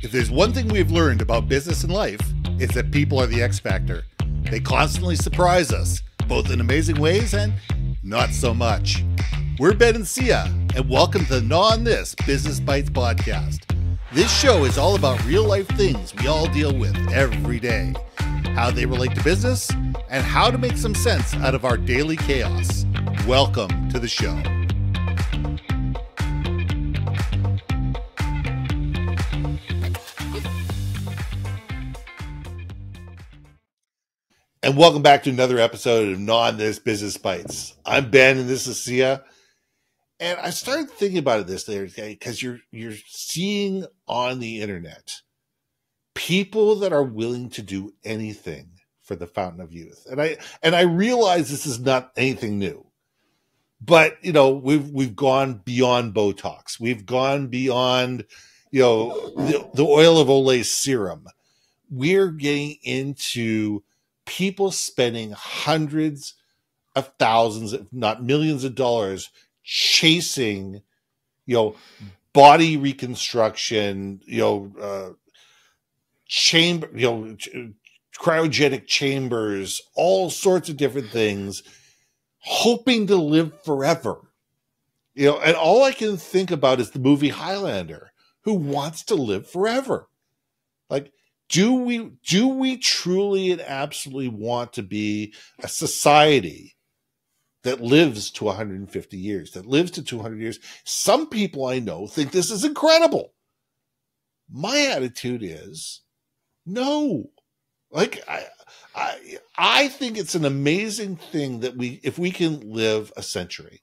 If there's one thing we've learned about business and life, it's that people are the X factor. They constantly surprise us, both in amazing ways and not so much. We're Ben and Syya, and welcome to the Gnaw on This Business Bites podcast. This show is all about real life things we all deal with every day, how they relate to business, and how to make some sense out of our daily chaos. Welcome to the show. And welcome back to another episode of Gnaw on This Business Bites. I'm Ben, and this is Syya. And I started thinking about it this day because you're seeing on the internet people that are willing to do anything for the fountain of youth. And I realize this is not anything new. But, you know, we've gone beyond Botox. We've gone beyond, you know, the oil of Olay serum. We're getting into people spending hundreds of thousands, if not millions of dollars chasing, you know, body reconstruction, cryogenic chambers, all sorts of different things, hoping to live forever. You know, and all I can think about is the movie Highlander, who wants to live forever. Like, do we truly and absolutely want to be a society that lives to 150 years, that lives to 200 years? Some people I know think this is incredible. My attitude is no. Like, I think it's an amazing thing that if we can live a century,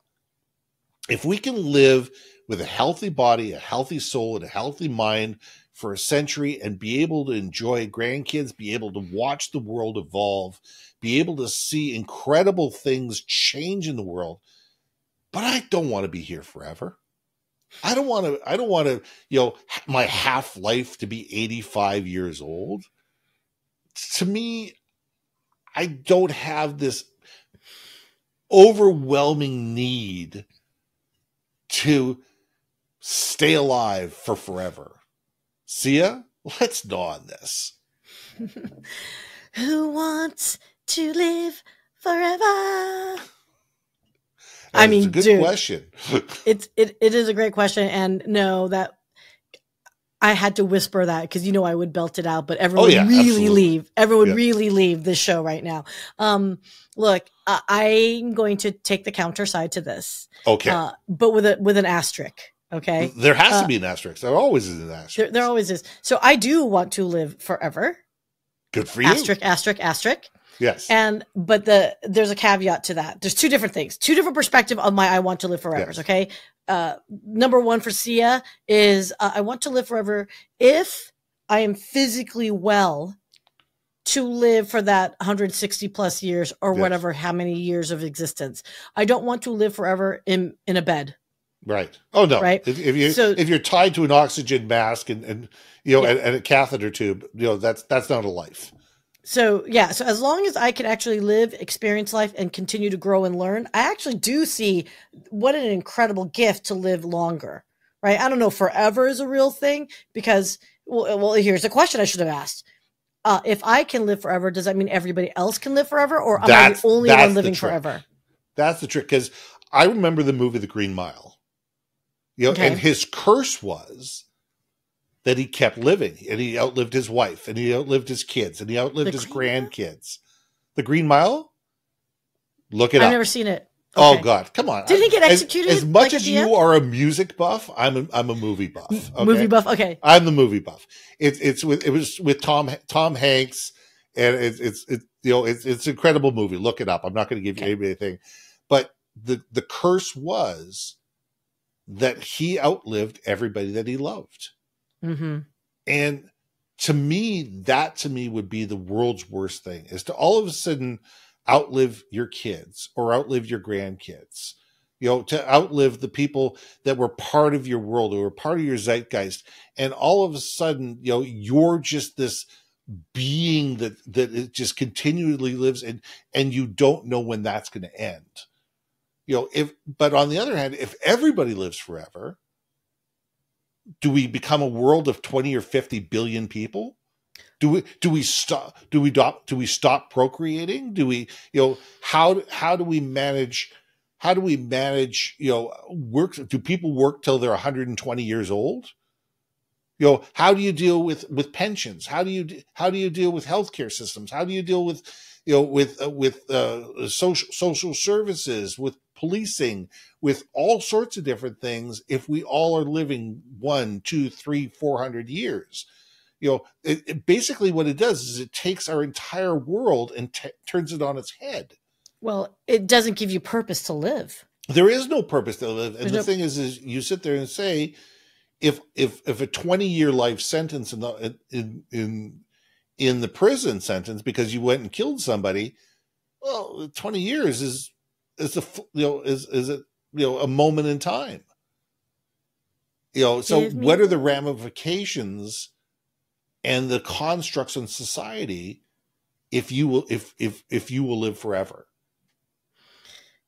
if we can live with a healthy body, a healthy soul, and a healthy mind for a century and be able to enjoy grandkids, be able to watch the world evolve, be able to see incredible things change in the world. But I don't want to be here forever. I don't want to, you know, my half-life to be 85 years old. To me, I don't have this overwhelming need to stay alive for forever. Syya, let's gnaw on this. Who wants to live forever? It's a good question. it is a great question, and no, that I had to whisper that because you know I would belt it out, but everyone would really leave. Everyone would really leave this show right now. Look, I'm going to take the counter side to this. Okay, but with an asterisk. Okay, there has to be an asterisk. There always is an asterisk. There always is. So I do want to live forever. Good for you. Asterisk. Yes. But there's a caveat to that. There's two different things, two different perspectives on my I want to live forever. Yes. Okay. Number one for Syya is I want to live forever if I am physically well to live for that 160 plus years or whatever, how many years of existence. I don't want to live forever in a bed. Right. Oh no. Right. If you're tied to an oxygen mask and you know and a catheter tube, you know that's not a life. So so as long as I can actually live, experience life, and continue to grow and learn, I actually do see what an incredible gift to live longer. Right. I don't know if forever is a real thing because well here's a question I should have asked. If I can live forever, does that mean everybody else can live forever, or am I the only one living forever? That's the trick, because I remember the movie The Green Mile. You know, and his curse was that he kept living, and he outlived his wife, and he outlived his kids, and he outlived his grandkids. The Green Mile? Look it up. I've never seen it. Okay. Oh God, come on! Did he get executed? As much as you are a music buff, I'm a movie buff. Okay? Movie buff, okay. I'm the movie buff. It was with Tom Hanks, and it's an incredible movie. Look it up. I'm not going to give you anything, but the curse was that he outlived everybody that he loved. Mm-hmm. And to me would be the world's worst thing, is to all of a sudden outlive your kids or outlive your grandkids, you know, to outlive the people that were part of your world or were part of your zeitgeist. And all of a sudden, you know, you're just this being that it just continually lives in, and you don't know when that's going to end. You know, but on the other hand, if everybody lives forever, do we become a world of 20 or 50 billion people? Do we stop procreating? Do we, how do we manage work? Do people work till they're 120 years old? How do you deal with pensions? How do you deal with healthcare systems? How do you deal with social services, with policing, with all sorts of different things if we all are living 1, 2, 3, 400 years? Basically what it does is it takes our entire world and turns it on its head. Well, it doesn't give you purpose to live. There is no purpose to live. And the thing is you sit there and say, if a 20-year life sentence in the prison sentence because you went and killed somebody, well, 20 years is a moment in time. So what are the ramifications and the constructs in society if you will live forever?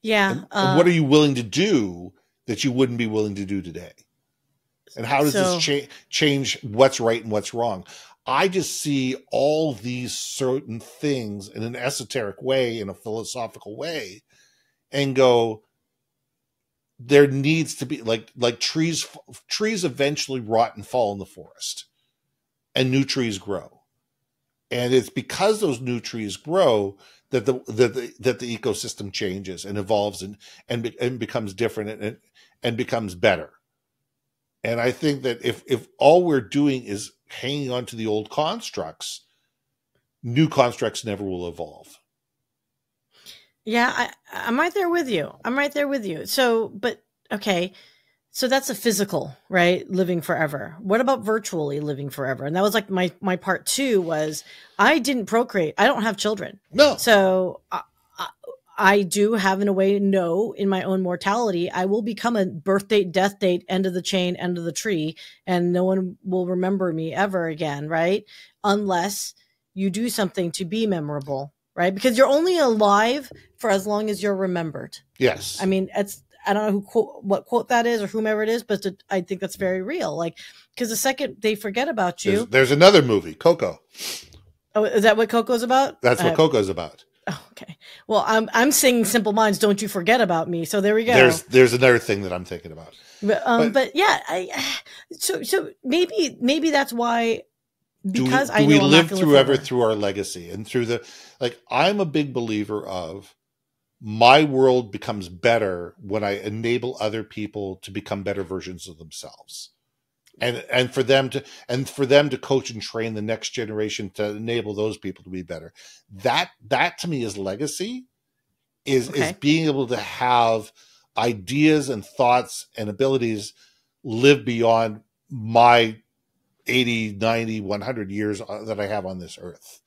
Yeah. And what are you willing to do that you wouldn't be willing to do today? And how does this change what's right and what's wrong? I just see all these certain things in an esoteric way, in a philosophical way, and go, there needs to be like trees eventually rot and fall in the forest, and new trees grow. And it's because those new trees grow that the ecosystem changes and evolves and becomes different and becomes better. And I think that if all we're doing is hanging on to the old constructs, new constructs never will evolve. Yeah, I'm right there with you. So, but okay. So that's a physical, right? Living forever. What about virtually living forever? And that was like my part 2 was I didn't procreate. I don't have children. No. So I do have, in a way, know in my own mortality, I will become a birth date, death date, end of the chain, end of the tree, and no one will remember me ever again, right? Unless you do something to be memorable, right? Because you're only alive for as long as you're remembered. Yes. I mean, I don't know what quote that is or whomever it is, but I think that's very real. Like, because the second they forget about you. There's another movie, Coco. Oh, is that what Coco's about? That's what Coco's about. Oh, okay. Well, I'm singing Simple Minds, Don't You Forget About Me. So there we go. There's another thing that I'm thinking about. But yeah, so maybe that's why, because I know we live forever through our legacy and through I'm a big believer of my world becomes better when I enable other people to become better versions of themselves. And for them to coach and train the next generation to enable those people to be better. That to me is legacy, is being able to have ideas and thoughts and abilities live beyond my 80, 90, 100 years that I have on this earth.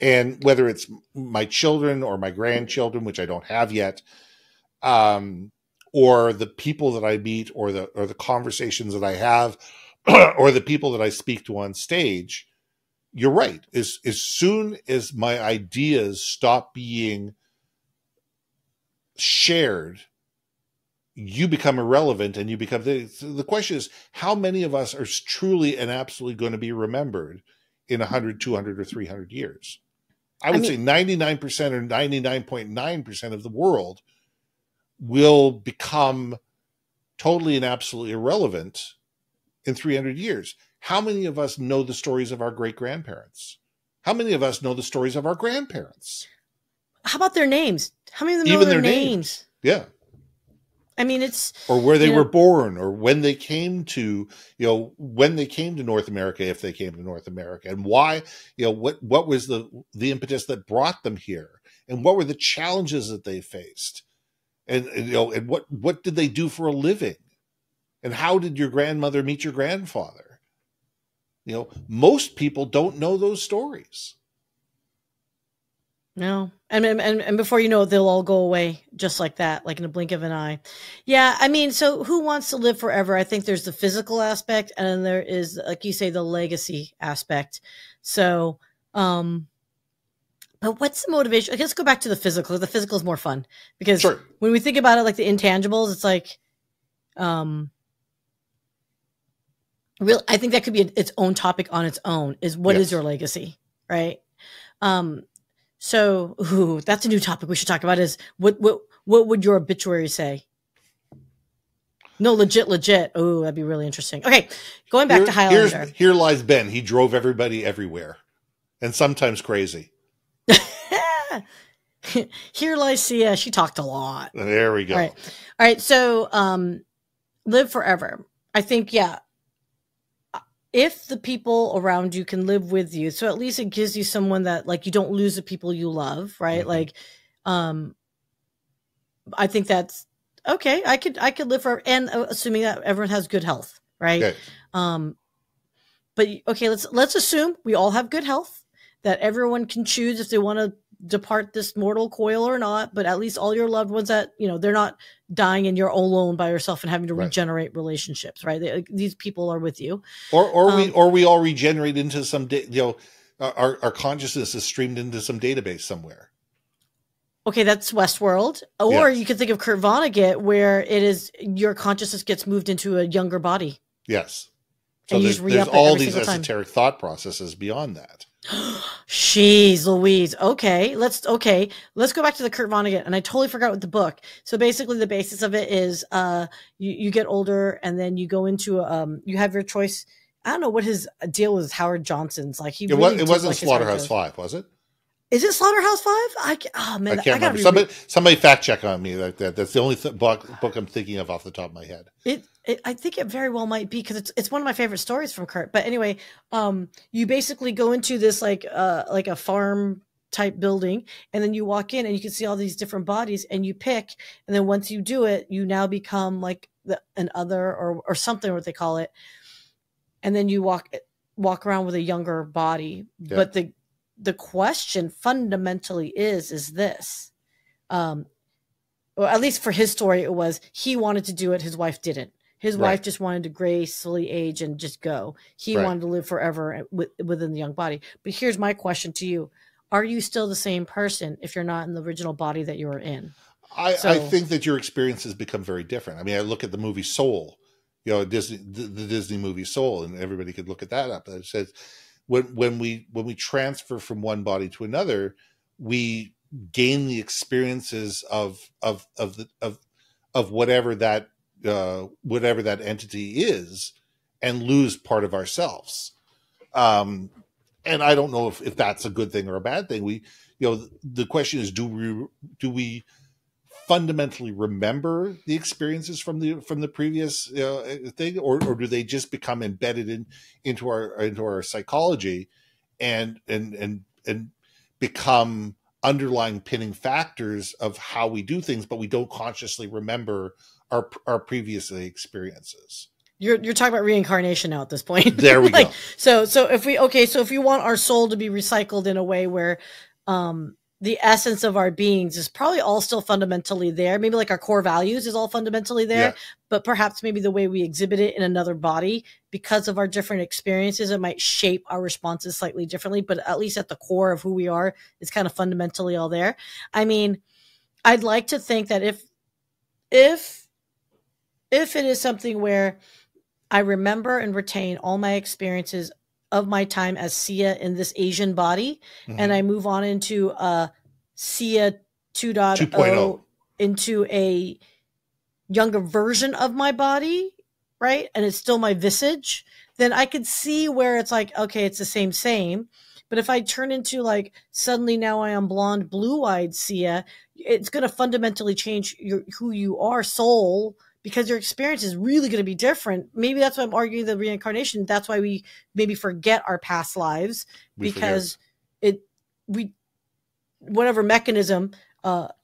And whether it's my children or my grandchildren, which I don't have yet, or the people that I meet, or the conversations that I have, or the people that I speak to on stage, you're right. As soon as my ideas stop being shared, you become irrelevant, and you become the question is, how many of us are truly and absolutely going to be remembered in 100, 200, or 300 years? I would say 99% or 99.9% of the world will become totally and absolutely irrelevant in 300 years. How many of us know the stories of our great-grandparents? How many of us know the stories of our grandparents? How about their names? How many of them know their names? Yeah. I mean, it's... Or where they were born, or when they came to, when they came to North America, if they came to North America, and why, what was the impetus that brought them here, and what were the challenges that they faced, and what did they do for a living, and how did your grandmother meet your grandfather? Most people don't know those stories. No. And before you know it, they'll all go away just like that, like in a blink of an eye. Yeah. I mean, so who wants to live forever? I think there's the physical aspect, and then there is, like you say, the legacy aspect. So, but what's the motivation? Let's go back to the physical. The physical is more fun because when we think about it, like the intangibles, it's like, I think that could be its own topic on its own. Is what is your legacy, right? So that's a new topic we should talk about. Is what would your obituary say? No, legit. Oh, that'd be really interesting. Okay, going back to Highlander. Here lies Ben. He drove everybody everywhere, and sometimes crazy. Here lies Syya. She talked a lot. There we go. All right. So, live forever. I think, yeah. If the people around you can live with you, so at least it gives you someone that, like, you don't lose the people you love, right? Mm-hmm. Like, I think that's okay. I could live forever, and assuming that everyone has good health, right? Okay. But okay, let's assume we all have good health, that everyone can choose if they want to depart this mortal coil or not, but at least all your loved ones that, they're not dying and you're alone by yourself and having to regenerate relationships, right? These people are with you. Or we all regenerate into some, our consciousness is streamed into some database somewhere. Okay, that's Westworld. Or you could think of Kurt Vonnegut, where it is your consciousness gets moved into a younger body. Yes. So there's all these esoteric thought processes beyond that. Jeez Louise. Okay, let's go back to the Kurt Vonnegut, and I totally forgot what the book. So basically, the basis of it is you get older, and then you go into you have your choice. I don't know what his deal was. Howard Johnson's like it wasn't Slaughterhouse 5, was it? Is it Slaughterhouse 5? I can't remember. Somebody fact check on me like that. That's the only book I'm thinking of off the top of my head. I think it very well might be, because it's one of my favorite stories from Kurt. But anyway, you basically go into this like a farm type building, and then you walk in and you can see all these different bodies, and you pick, and then once you do it, you now become like an other or something, what they call it, and then you walk around with a younger body. Yeah. But the question fundamentally is this, well, at least for his story, it was he wanted to do it. His wife didn't. His wife just wanted to gracefully age and just go. He wanted to live forever within the young body. But here's my question to you. Are you still the same person if you're not in the original body that you were in? I think that your experiences become very different. I mean, I look at the movie Soul, the Disney movie Soul, and everybody could look at that up. It says when we transfer from one body to another, we gain the experiences of whatever that entity is, and lose part of ourselves. And I don't know if that's a good thing or a bad thing. The question is, do we fundamentally remember the experiences from the previous thing, or do they just become embedded into our psychology and become underlying pinning factors of how we do things, but we don't consciously remember our previous experiences? You're talking about reincarnation now at this point. There we go. So if we want our soul to be recycled in a way where the essence of our beings is probably all still fundamentally there. Maybe like our core values is all fundamentally there, but perhaps maybe the way we exhibit it in another body, because of our different experiences, it might shape our responses slightly differently, but at least at the core of who we are is kind of fundamentally all there. I mean, I'd like to think that if it is something where I remember and retain all my experiences of my time as Syya in this Asian body, and I move on into Syya 2.0 into a younger version of my body, right? And it's still my visage, then I could see where it's like, okay, it's the same. But if I turn into like, suddenly now I am blonde, blue-eyed Syya, it's going to fundamentally change who you are, soul, because your experience is really going to be different. Maybe that's why I'm arguing the reincarnation. That's why we maybe forget our past lives, because whatever mechanism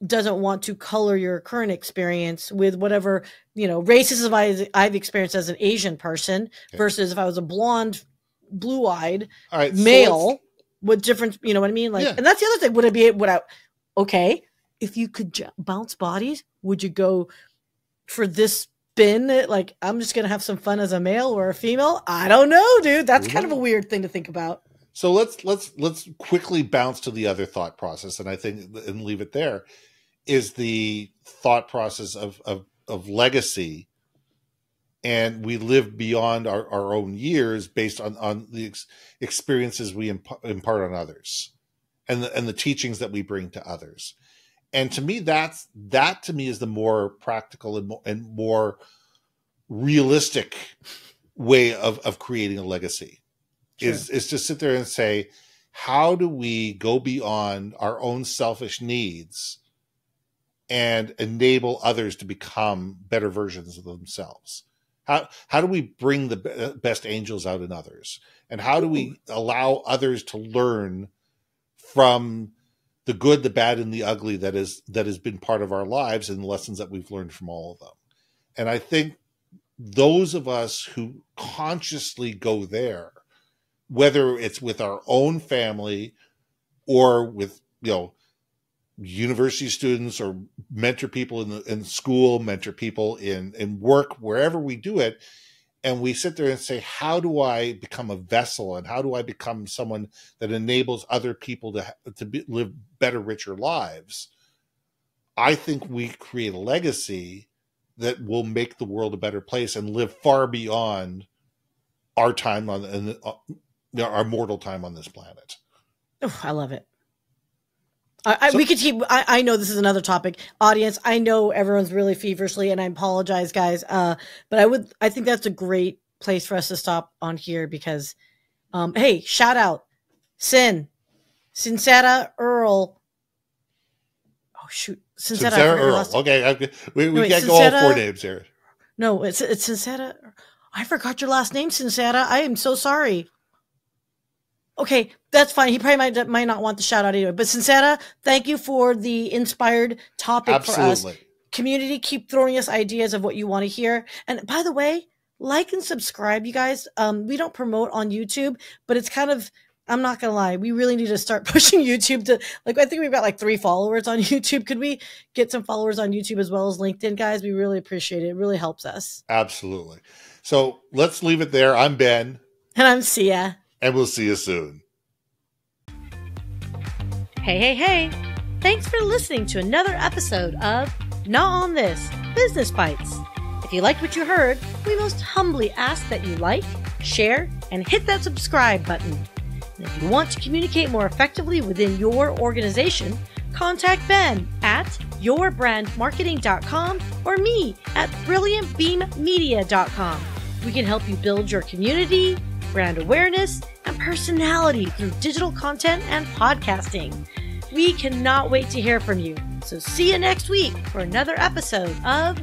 doesn't want to color your current experience with whatever, racism I've experienced as an Asian person versus if I was a blonde, blue-eyed male with different, you know what I mean? Like, and that's the other thing. If you could bounce bodies, would you go for this spin? Like, I'm just going to have some fun as a male or a female? I don't know, dude. That's kind of a weird thing to think about. So let's quickly bounce to the other thought process, and I think, and leave it there, is the thought process of legacy and we live beyond our own years based on the experiences we impart on others, and the teachings that we bring to others. And to me, that to me is the more practical and more realistic way of creating a legacy. Sure. Is to sit there and say, how do we go beyond our own selfish needs and enable others to become better versions of themselves? How do we bring the best angels out in others? And how do we allow others to learn from the good, the bad, and the ugly that has been part of our lives, and the lessons that we've learned from all of them? And I think those of us who consciously go there, whether it's with our own family or with, university students, or mentor people in school, mentor people in work, wherever we do it, and we sit there and say, how do I become a vessel, and how do I become someone that enables other people to live better, richer lives? I think we create a legacy that will make the world a better place and live far beyond our time our mortal time on this planet. Oh, I love it. We could keep. I know this is another topic, audience. I know everyone's really feverishly, and I apologize, guys. But I think that's a great place for us to stop on here because, hey, shout out, Sincera Earl. Oh shoot, Sincera Earl. Okay, we can't go all four names here. No, it's Sincera. I forgot your last name, Sincera. I am so sorry. Okay, that's fine. He probably might not want the shout out anyway. But Sincera, thank you for the inspired topic for us. Community, keep throwing us ideas of what you want to hear. And by the way, like and subscribe, you guys. We don't promote on YouTube, but it's kind of, I'm not going to lie, we really need to start pushing YouTube to, I think we've got 3 followers on YouTube. Could we get some followers on YouTube as well as LinkedIn, guys? We really appreciate it. It really helps us. Absolutely. So let's leave it there. I'm Ben. And I'm Syya. And we'll see you soon. Hey. Thanks for listening to another episode of Gnaw on This, Business Bites. If you liked what you heard, we most humbly ask that you like, share, and hit that subscribe button. And if you want to communicate more effectively within your organization, contact Ben at yourbrandmarketing.com or me at brilliantbeammedia.com. We can help you build your community, brand awareness, and personality through digital content and podcasting. We cannot wait to hear from you. So see you next week for another episode of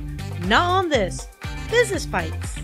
Gnaw on This, Business Bites.